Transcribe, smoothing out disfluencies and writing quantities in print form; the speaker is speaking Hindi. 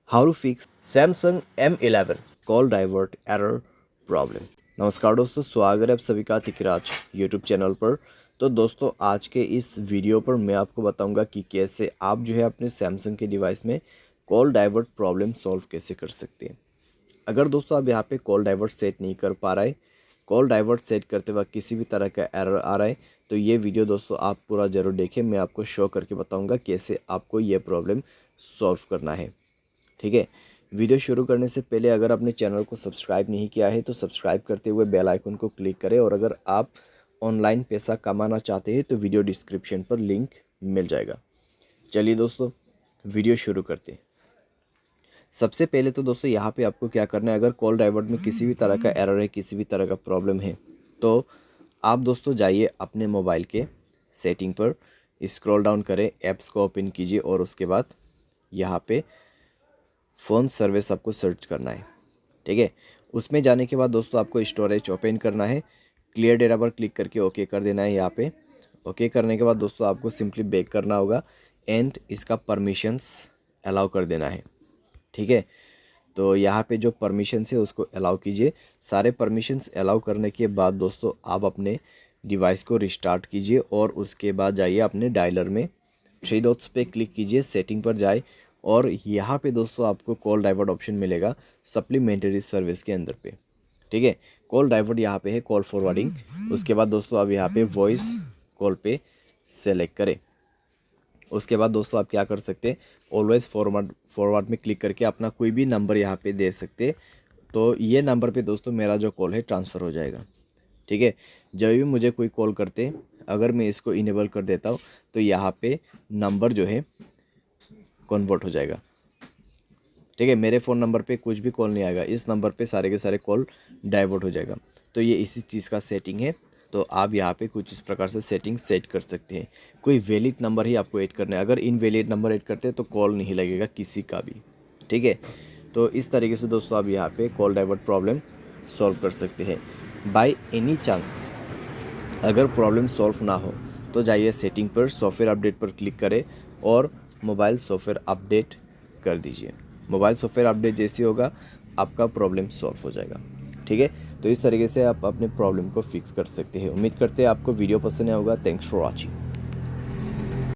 How to fix Samsung M11 call divert error problem. नमस्कार दोस्तों, स्वागत है आप सभी का तिकराज यूट्यूब चैनल पर। तो दोस्तों, आज के इस वीडियो पर मैं आपको बताऊंगा कि कैसे आप जो है अपने सैमसंग के डिवाइस में कॉल डाइवर्ट प्रॉब्लम सॉल्व कैसे कर सकते हैं। अगर दोस्तों आप यहाँ पे कॉल डाइवर्ट सेट नहीं कर पा रहे, कॉल डाइवर्ट सेट करते वक्त किसी भी तरह का एरर आ रहा है, तो ये वीडियो दोस्तों आप पूरा ज़रूर देखें। मैं आपको शो करके बताऊंगा कैसे आपको ये प्रॉब्लम सॉल्व करना है। ठीक है, वीडियो शुरू करने से पहले अगर आपने चैनल को सब्सक्राइब नहीं किया है तो सब्सक्राइब करते हुए बेल आइकन को क्लिक करें, और अगर आप ऑनलाइन पैसा कमाना चाहते हैं तो वीडियो डिस्क्रिप्शन पर लिंक मिल जाएगा। चलिए दोस्तों, वीडियो शुरू करते हैं। सबसे पहले तो दोस्तों यहाँ पे आपको क्या करना है, अगर कॉल डाइवर्ट में किसी भी तरह का एरर है, किसी भी तरह का प्रॉब्लम है, तो आप दोस्तों जाइए अपने मोबाइल के सेटिंग पर, स्क्रॉल डाउन करें, ऐप्स को ओपन कीजिए और उसके बाद यहाँ पे फ़ोन सर्विस आपको सर्च करना है। ठीक है, उसमें जाने के बाद दोस्तों आपको स्टोरेज ओपन करना है, क्लियर डेटा पर क्लिक करके ओके कर देना है। यहाँ पे ओके करने के बाद दोस्तों आपको सिंपली बैक करना होगा एंड इसका परमिशंस अलाउ कर देना है। ठीक है, तो यहाँ पे जो परमिशंस है उसको अलाउ कीजिए। सारे परमिशंस अलाउ करने के बाद दोस्तों आप अपने डिवाइस को रिस्टार्ट कीजिए और उसके बाद जाइए अपने डायलर में, थ्री डॉट्स पे क्लिक कीजिए, सेटिंग पर जाए और यहाँ पे दोस्तों आपको कॉल डाइवर्ट ऑप्शन मिलेगा सप्लीमेंट्री सर्विस के अंदर पे। ठीक है, कॉल डाइवर्ट यहाँ पे है कॉल फॉरवर्डिंग। उसके बाद दोस्तों आप यहाँ पे वॉइस कॉल पे सेलेक्ट करें। उसके बाद दोस्तों आप क्या कर सकते हैं, ऑलवेज फॉरवर्ड में क्लिक करके अपना कोई भी नंबर यहाँ पे दे सकते हैं। तो ये नंबर पे दोस्तों मेरा जो कॉल है ट्रांसफ़र हो जाएगा। ठीक है, जब भी मुझे कोई कॉल करते, अगर मैं इसको इनेबल कर देता हूँ तो यहाँ पे नंबर जो है कन्वर्ट हो जाएगा। ठीक है, मेरे फ़ोन नंबर पे कुछ भी कॉल नहीं आएगा, इस नंबर पे सारे के सारे कॉल डाइवर्ट हो जाएगा। तो ये इसी चीज़ का सेटिंग है। तो आप यहाँ पे कुछ इस प्रकार से सेटिंग सेट कर सकते हैं। कोई वैलिड नंबर ही आपको ऐड करना है, अगर इनवैलिड नंबर ऐड करते हैं तो कॉल नहीं लगेगा किसी का भी। ठीक है, तो इस तरीके से दोस्तों आप यहाँ पे कॉल डाइवर्ट प्रॉब्लम सॉल्व कर सकते हैं। बाय एनी चांस अगर प्रॉब्लम सॉल्व ना हो तो जाइए सेटिंग पर, सॉफ्टवेयर अपडेट पर क्लिक करें और मोबाइल सॉफ्टवेयर अपडेट कर दीजिए। मोबाइल सॉफ्टवेयर अपडेट जैसे होगा आपका प्रॉब्लम सॉल्व हो जाएगा। ठीक है, तो इस तरीके से आप अपने प्रॉब्लम को फिक्स कर सकते हैं। उम्मीद करते हैं आपको वीडियो पसंद आया होगा। Thanks for watching.